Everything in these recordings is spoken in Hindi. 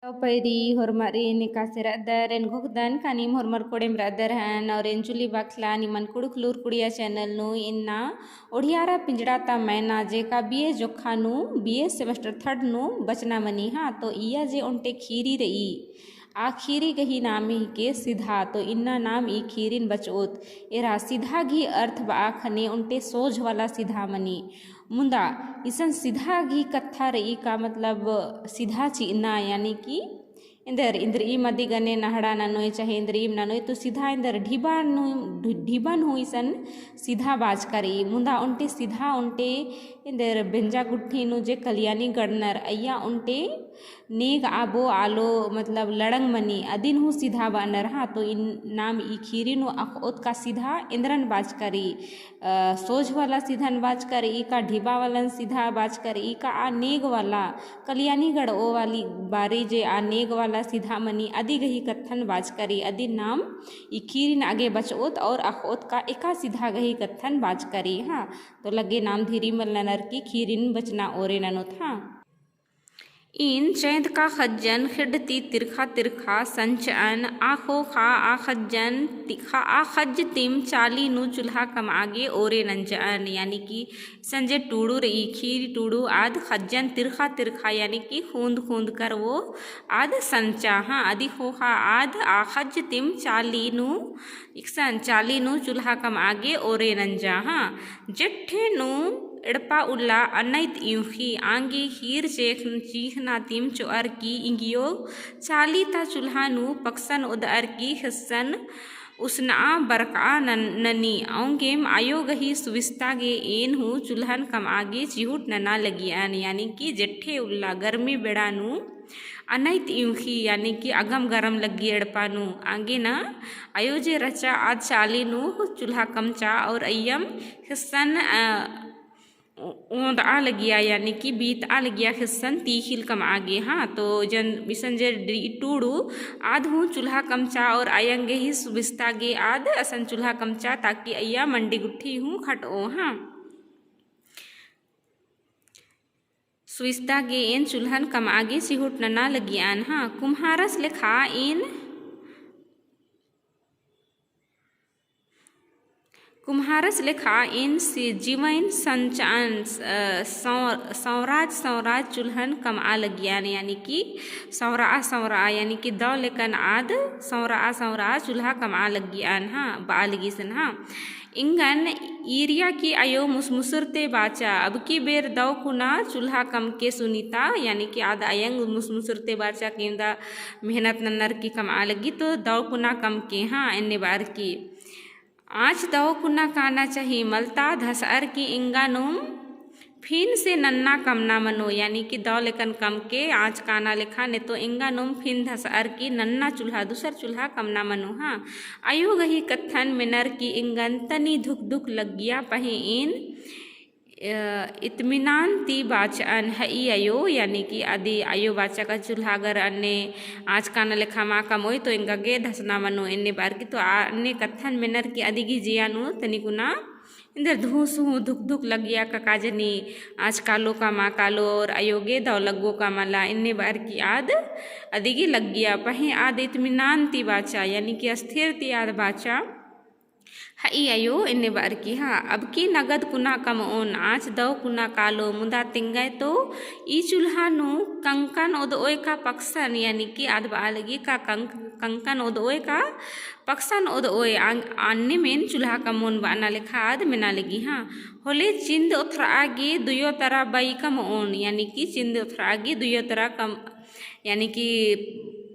Payri hormari nikasira daren gokdan kanim hormar kodem radarahan और एंचुली बाखला निमन कुड़ुखलूर कुड़िया चैनल नु इन्ना ओढ़ियारा पिंजड़ाता मैना जे का बीए जोखानु बीए सेमेस्टर थर्ड नु बचना मनी हाँ तो इया जे उनटे खीरी रही आ खीरी गही नाम ही के सीधा तो इन्ना नाम ई खीरिन बचोत एरा सीधा घी अर्थ बाखने उनटे सोझ वाला सीधा मनी मुंदा इसन सीधा घी कत्था रही का मतलब सीधा चीना यानी कि इंदर इंद्र ई मदी गने नहड़ा ननोय चाहे इंद्र ई ननोय तो सीधा इंदर ढीबन हुई सन सीधा बाज करी मुंदा उनटे सीधा उनटे इंदर बेंजा गुट्ठी नु जे कलियानी गड़नर अय्या उनटे नेग आबो आलो मतलब लड़ंग मनी अदिन हूँ सीधा बानर हाँ तो इन नाम ई खीरी नु अखोत का सीधा इंद्रन बाज करी सोझ वाला सीधन बाज कर ई का ढीबा वालन सीधा बाज कर ई का आ नेग वाला कलियानी गढ़ ओ वाली बारी जे आ नेग वाला सीधा मनी अदि गही कत्थन बाज करी अदि नाम ई खीरिन आगे बचोत और अखोत का एका सीधा गही कत्थन बाज करी हाँ तो लगे नाम धीरी मल्लनर की खीरिन बचना ओरे ननुत हाँ इन चैद का खज्जन खिडती तिरखा तिरखा संचन आखो खा आखज्जन तिखा आखज तिम चाली नु चूल्हा कम आगे ओरे नंजन यानी कि संजय टूडू रही खीर टूडू आद खज्जन तिरखा तिरखा यानी कि खूंद खूंद कर वो आद संचा हाँ आदि खोखा आद आखज तिम चाली नु इक्सन चाली नु चूल्हा कम आगे ओरे नंजा हाँ जिठे नु इड़पा उल्ला अनैत यूखी आंगे खीर चीखना तिम चोअर की इंगियो चाली ता चूल्हा नु पक्सन उदर की हिस्सन उसना बरका ननी औंगेम आयो गही सुविस्ता गे एन हूँ चूल्हन कम आगे चिहुट नना लगियान यानी कि जेठे उल्ला गर्मी बेड़ानु अनैत यूखी यानी कि अगम गरम लगी एड़पानु आगे ना आयो जे रचा आज चाली नु चूल्हा कमचा और अयम हिस्सन ऊंद आ लगिया यानी कि बीत आ लगिया हिस्सन तीखिल कम आगे हाँ तो जन बिसन जे टूडू आध हूँ चूल्हा कमचा और आयंगे ही सुबिस्ता गे आध असन चूल्हा कमचा ताकि अय्या मंडी गुट्ठी हूँ खट ओ हाँ सुविस्ता गे इन चूल्हन कम आगे सिहुट नना लगियान हाँ कुम्हारस लेखा इन कुम्हारस लेखा इन जीवन संचान सौराज चूल्हन कम आ लगियान यानी कि सौरा यानी कि दौ लेकन आद सौरा चूल्हा कम आ लगियान हाँ बा लगी सन हाँ इंगन ईरिया की आयो मुसमुसरते बाचा अब की बेर दौ कुना चूल्हा कम के सुनीता यानी कि आद आयंग मुसमुसरते बाचा केंदा मेहनत नन्नर की कम आ लगी तो दौ कुना कम के हाँ इन्ने बार की आज दौ कुना काना चाहिए मलता धसअर की इंगा नुम फिन से नन्ना कम ना मनो यानी कि दौ लेकन कम के आज काना लिखा ने तो इंगा नुम फिन धसअर की नन्ना चूल्हा दूसर चूल्हा कम ना मनो हाँ आयु गही कत्थन मिनर की इंगन तनी धुक धुक लग गया पहे इन इत्मीनान ती बाचन हई अयो यानी कि आदि आयो बाचा का चूल्हा अगर अन्य आज काना लेखा मा कमोय तो इंगा गे धसना मनो इन्ने बार की तो अन्य कत्थन मिनर की आदि की जियानु तनिकुना इंदर धूस हूँ धुक धुक लग गया का काजनी आज कालो का माँ कालो और अयोगे दौ लगो का मला इन्ने बार की आद अदिगी लग गया पहे आद इत्मीनान ती बाचा यानी कि अस्थिर ती आद बाचा हई अयो इन्ने बार की हाँ अब की नगद कुना कम ओन आज दौ कुना कालो मुदा तिंगय तो ई चूल्हा नु कंकन ओदोय का पक्सन यानी कि आद बालगी का कंकन ओदोय का पक्सन ओदोय अन्य मेन चूल्हा का मोन बाना लेखा आद मिना लगी हाँ होले चिंद उथरा आगे दुयो तरह बई कम ओन यानी कि चिंद उथरा आगे दुयो तरह कम यानी कि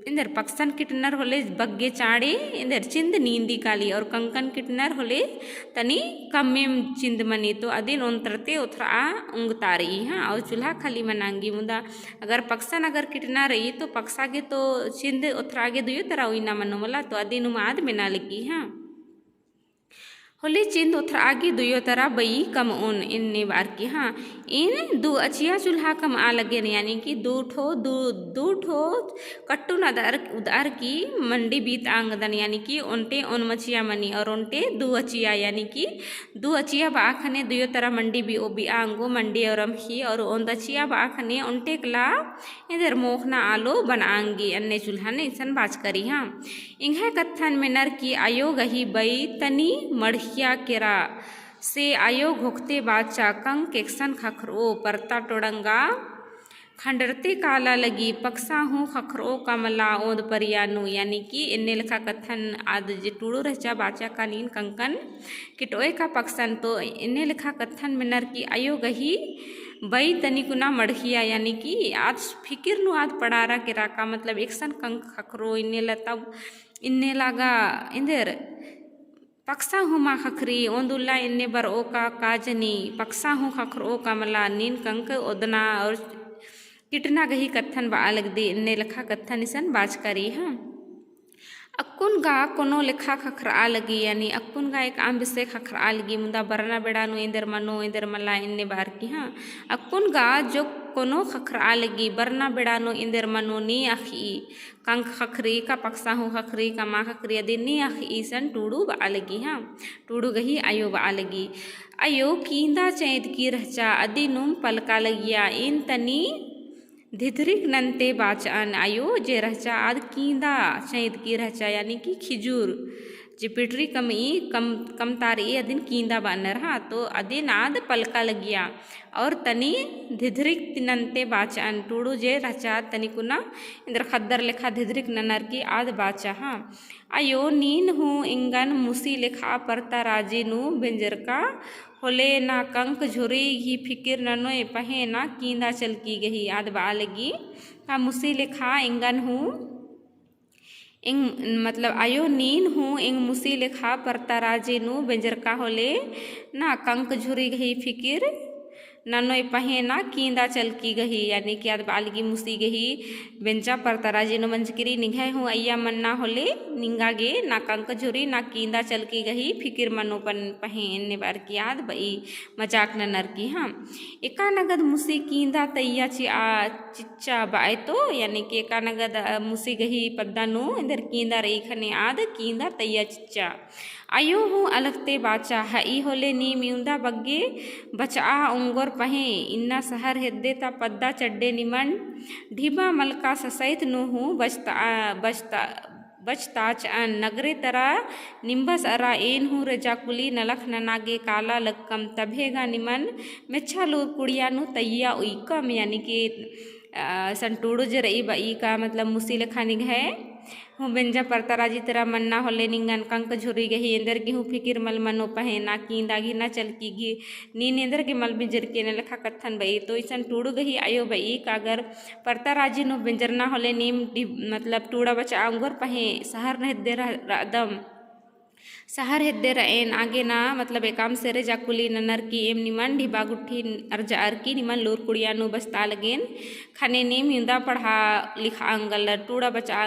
इंदर पक्सन किटनर होले बग्गे चाड़े इंदर चिंद नींदी काली और कंकन किटनर होले तनी कम्मेम चिंद मनी तो अदिन उनतरते उथरा उंगता रही हाँ और चूल्हा खाली मनांगी मुदा अगर पक्सन अगर किटना रही तो पक्सा के तो चिंद उथरा आगे दुयो तरह हुई ना मनो मला तो अदिन उमाद में ना लगी हाँ होली चिंद उथर आगे दुयो तरह बई कम उन इन्ने बार की हाँ इन दू अचिया चूल्हा कम आ लगे यानी कि दू ठो कट्टू उदार की मंडी बीत आंगदन यानी कि उनटे उन मचिया मनी और उनटे दू अचिया यानी कि दू अचिया बाखने दुयो तरह मंडी भी ओ भी आंगो मंडी और अमही और उन अचिया बाखने उनटे कला इधर मोखना आलो बनांगी अन्य चूल्हा ने इंसान बाज करी हाँ इंगे कत्थन में नर की आयोग ही बई तनी मढ़िया केरा से आयोग होकते बाचा कंक एक्सन खखरो परता टोड़ंगा खंडरते काला लगी पक्सा हूँ खखरो कमला ओद परियानु यानी कि इन्ने लिखा कथन आद जे टूड़ो रहचा बाचा का नीन कंकन किटोए का पक्सन तो इन्ने लिखा कथन में नर की आयोग ही बई तनिकुना मढ़िया यानी कि आज फिकिर नु आद पड़ारा के राका मतलब एक्सन कंक खखरो इन्ने लतब इन्ने लागा इंदर पक्सा हूँ माँ खखरी ओंदुल्ला इन्ने बर ओ का काजनी पक्सा हूँ खखरो कमला नीन कंक ओदना और किटना गही कत्थन बा अलग दी इन्ने लखा कत्थन इसन बाज करी हाँ अक्कुन गा कोनो लिखा खखरा लगी यानी अक्कुन गा एक आम विषय खखरा लगी मुदा बरना बेड़ा नु इंदर मनो इंदर मला इन्ने बार की हाँ अक्कुन गा जो कोनो खखरा लगी बरना बेड़ा नु इंदर मनो नी आखी कंक खखरी का पक्सा हूँ खखरी का माँ खखरी यदि नी आखी सन टूड़ू बा लगी हाँ टूड़ू गही आयो बा लगी अयो कींदा चैत की रहचा अदि नुम पलका लगिया इन तनी धिधरिक नंते बाचान आयो जे रहचा आद कींदा चैत की रहचा यानी कि खिजूर जे पिटरी कम तारी अदिन कींदा बानर हाँ तो अदिन आद पलका लगिया और तनी धिधरिक नंते बाचान टूड़ू जे रहचा तनी कुना इंद्र खद्दर लेखा धिधरिक ननर की आद बाचा हाँ अयो नीन हूँ इंगन मुसी लेखा परता राजी नु बेंजर का होले ना कंक झुरी ही फिकिर ननोए पहे ना कींदा चल की गही आद बालगी का मुसी लेखा इंगन हूँ इंग मतलब आयो नीन हूँ इंग मुसी लेखा परता राजे नु बेंजर का होले ना कंक झुरी गही फिकिर ननोय पहे ना कींदा चल की गही यानी कि आद बालगी मुसी गही बेंचा परता राजे नु मंजकिरी निघाए हूँ अय्या मन्ना होले निंगा गे ना कंक झुरी ना कींदा चल की गही फिकिर मनो पहे इन्ने बार की याद बई मजाक ननर की हाँ एका नगद मुसी कींदा तैया चिच्चा बाय तो यानी कि एका नगद मुसी गही पद्दा नु इधर कींदा रही खने आद कींदा तैया चिच्चा आयो हूँ अलगते बाचा है ई होले नी म्यूंदा बग्गे बचा उंगोर पहे इन्ना सहर हेद्दे ता पद्दा चड्डे निमन ढीबा मलका ससैत नु हूँ बचताच अन नगरे तरा निम्बस अरा एन हूँ रजाकुली नलख ननागे काला लक्कम तभेगा निमन मेच्छा लूर कुड़िया नु तैया उइकम यानी कि संटूड़ो जे रही बई का मतलब मुसी लखानी है हूँ बेंजा परता राजी तेरा मन्ना होले निंगन कंक झुरी गही इंदर की हूँ फिकिर मल मनो पहे ना कींदा घी ना चल की घी नी इंदर के मल बिजर के न लखा कत्थन बई तो इसन टूड़ू गही आयो बई कागर परता राजी नो बिंजर ना होले नीम मतलब टूड़ा बचा अंगोर पहे सहर न दे रदम सहर हेद्दे रएन आगे ना मतलब एकाम सेरे जाकुली ननर की एम निमन ढिबा गुट्ठी अर्जा अर्की निमन लूर कुड़िया नु बस्ता लगेन खाने नेम युदा पढ़ा लिखा अंगल टूड़ा बचा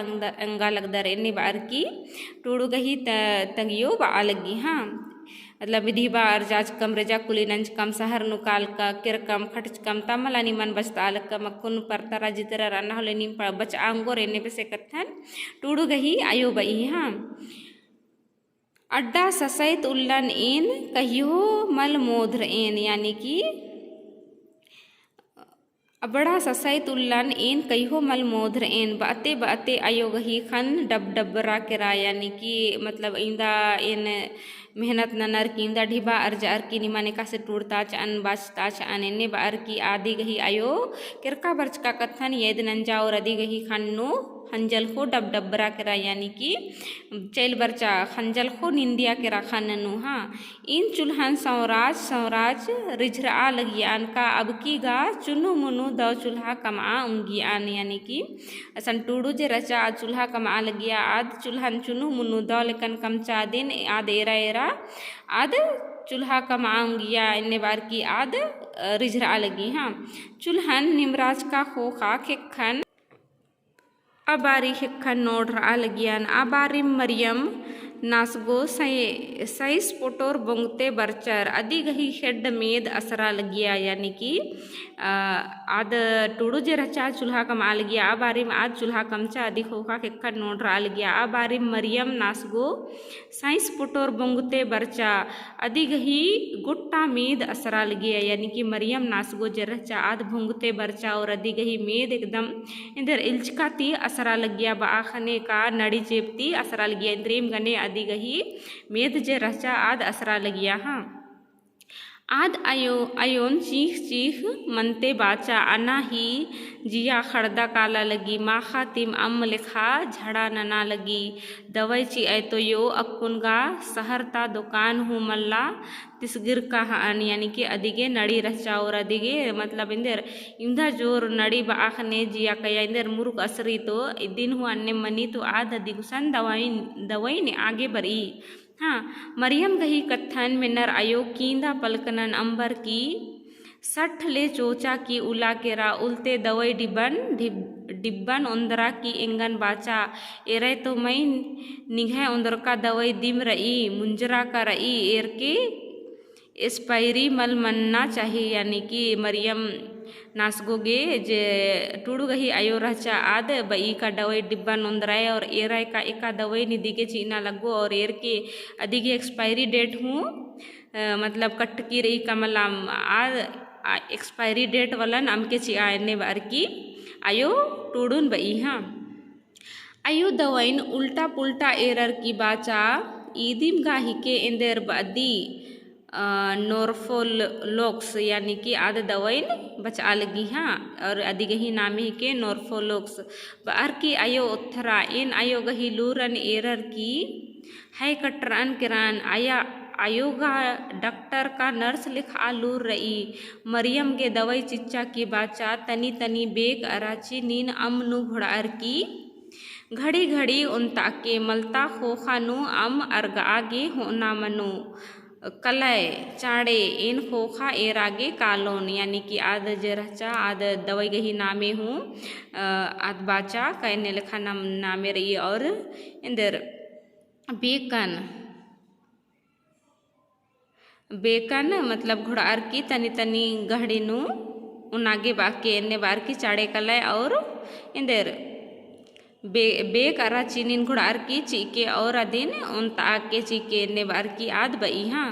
अंगा लगदर एने बार की टूड़ू गही तंगियो बा लगी हाँ मतलब विधि बा अर्जाज कम रेजा कुली नंज कम सहर नु काल का किर कम खटच कम तमला निमन बस्ता अलग मक्कुन परता राजी तेरा रना होले निम बचा अंगोर एने पे से कत्थन टूड़ू गही आयो बई हाँ अड्डा ससैत उल्लन एन कहियो मल मोध्र एन यानी कि अबड़ा ससैत उल्लन एन कहियो मल मोध्र एन बाते बाते आयोग ही खन डब डबरा केरा यानी कि मतलब इंदा एन मेहनत ननर की इंदा ढिबा अर्जार की निमाने का से टूड़ता चान बाचता चान एने बार की आदि गही आयो किरका बर्च का कथन येद नंजा और आदि गही खन्नो हंजल को डब डबरा केरा यानी कि चैल बर्चा खंजल को निंदिया केरा खननु हाँ इन चुल्हन सौराज रिझरा लगियान का अब की गा चुनु मुनु दो चूल्हा कमा उंगियान यानी कि असन टूड़ू जे रचा चूल्हा कमा लगिया आद चुल्हन चुनु मुनु दो लेकन कमचा दिन आद एरा आद चूल्हा कमाऊंगिया इन्ने बार की आद रिझरा लगी हाँ चुल्हन निमराज का खोखा खेखन अबारी हिक्खन नोड़ लगियान आबारिम मरियम नासगो साइस पोटोर बोंगते बरचर अदी गही हेड मेद असरा लगिया यानी कि आद टूडू जे रचा चूल्हा कम आ लगिया आ बारी में आज चूल्हा कमचा अधिक होका के नोट आ लगिया आ बारी मरियम नासगो साइस पोटोर बोंगते बरचा अदी गही गुट्टा मेद असरा लगिया यानी कि मरियम नासगो जे रचा आद भोंगते बरचा और अदी गही मेद एकदम इंदर इल्चकाती असरा लगिया बाखने का नड़ी चेपती असरा लगिया इंद्रेम गने अदी गही मेद जे रचा आद असरा लगिया हाँ आद अयोन चीख चीख मनते बाचा अना ही जिया खड़दा काला लगी माखा तिम अम लिखा झड़ा नना लगी दवाई ची तो यो अक्कुनगा सहरता दुकान हूँ मल्ला तिसगिर का यानी कि अदिगे नड़ी रचा और अदिगे मतलब इंदर इंदा जोर नड़ी बाखने जिया कया इंदर मुरुक असरी तो दिन हुआ अन्य मनी तो आद अदिगुसन दवाई ने आगे बरी हाँ मरियम गही कत्थन में नर आयो कींदा पलकनन अंबर की सठ ले चोचा की उला केरा उल्टे दवाई डिब्बन उंदरा की इंगन बाचा एरे तो मई निघे उंदर का दवाई दिम रही मुंजरा का रही एर के एक्सपायरी मल मनना चाहिए यानी कि मरियम नासगोगे जे टूडू गही आयो रचा आद बई का दवाई डिब्बा नोंदराए और एराय का एका दवाई निधि के चीना लगो और एर के अधिक एक्सपायरी डेट हूँ मतलब कट की रही कमलाम आद एक्सपायरी डेट वालन अमके ची आने बार की आयो टूडून बई हाँ आयो दवाइन उल्टा पुल्टा एरर की बाचा ईदिम गाही के इंदेर बदी नॉर्फोलोक्स यानी कि आद दवाइन बचा लगी हाँ और अधिगही नामी के नॉर्फोलोक्स बार की आयो उत्थरा इन आयो गही लूरन एरर की है कटरान किरान आया आयोगा डॉक्टर का नर्स लिखा लूर रही मरियम के दवाई चिच्चा की बाचा तनी तनी बेग अराची नीन अमनु घोड़ार की घड़ी घड़ी उन ताके मलता खोखानु अम अर्ग आगे होना मनु कलय चाड़े इन खोखा एरागे कालोन यानी कि आद जरचा आद दवाई गही नामे हूँ आद बाचा कहने लिखा नामे रही और इंदर बेकन मतलब घोड़ार की तनी तनी गहड़ीनु उनागे बाके एने बार की चाड़े कलय और इंदर बेक अरा चीनिन घोड़ार की चीके और अदिन उन ताक के चीके ने बार की आद बई हाँ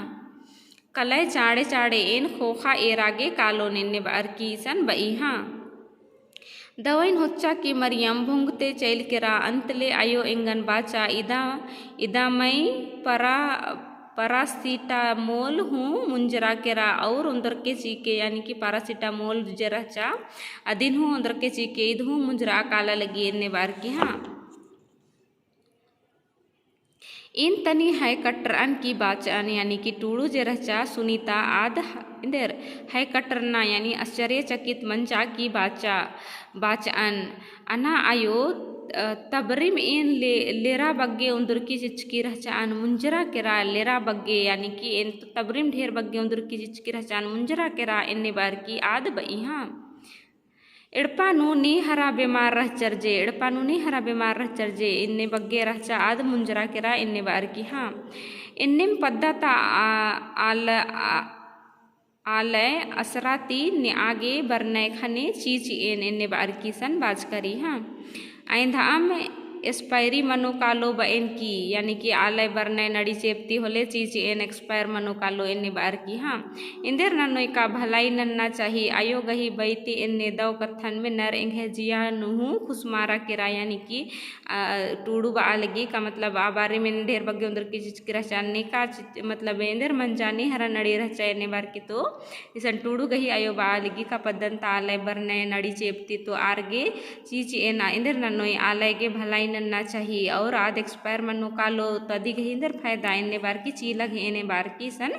कलय चाड़े चाड़े इन खोखा एरागे कालो ने बार की सन बई हाँ दवाइन होच्चा की मरियम भुंगते चैल केरा अंतले आयो इंगन बाचा इदा मई परासीटामोल हूँ मुंजरा केरा और उंदर के चीके यानी कि पारासीटामोल जरा चा अदिन हूँ उंदर के चीके इध हूँ मुंजरा काला लगी इन्ने बार की हाँ इन तनी है कटरन की बाचान यानी कि टूडू जरा चा सुनीता आद इंदर है कटरना यानी आश्चर्यचकित मंचा की बाचान अना आयो तबरिम इन लेरा बग्गे उंदर की चिचकी रहचान मुंजरा केरा लेरा बग्गे यानी कि इन तबरिम ढेर बग्गे उंदर की चिचकी रहचान मुंजरा केरा इन्ने बार की आद बई हाँ एड़पानु नी हरा बीमार रह चरजे इन्ने बग्गे रहचा आद मुंजरा केरा इन्ने बार की हाँ इन्नेम पद्धता आलय असराती ने आगे बरने खने चीज इन्ने बार की सन बाज करी हाँ आइंधाम एक्सपायरी मनो कालो बन की यानी कि आलय बरने नड़ी चेपती होले चीज एन एक्सपायर मनो कालो इन्ने बार की हाँ इंदेर ननोई का भलाई नन्ना चाहिए आयो गही बैती इन्ने दव कथन में नर इंगे जिया नुहू खुशमारा केरा यानी कि टूडू बा लगी का मतलब आ बारे में ढेर बग्गे उंदर की चीज की रहचाने का मतलब इंदेर मन जाने हरा नड़ी रहचा इन्ने बार की तो इसन टूडू गही आयो बा लगी का पद्धन आलय बरने नड़ी चेपती तो आरगे चीज एना इंदेर ननोई आलय के भलाई नन्ना चाहिए और आद एक्सपायर मनो कालो तदी गही इंदर फायदा इन्ने बार की चीलग इन्ने बार की सन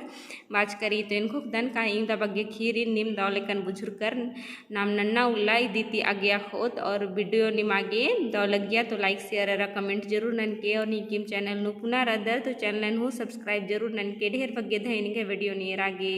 बाज करी तो इनको दन का इंदा बग्गे खीरी निम दौलेकन बुझुर कर नाम नन्ना उल्लाई दीती आज्ञा खोद और वीडियो निमागे दौलग गया तो लाइक शेयर कमेंट जरूर नन के और नीकिम चैनल नु पुनः रदर तो चैनल नु सब्सक्राइब जरूर नन के ढेर बग्गे धैन के वीडियो नियर आगे।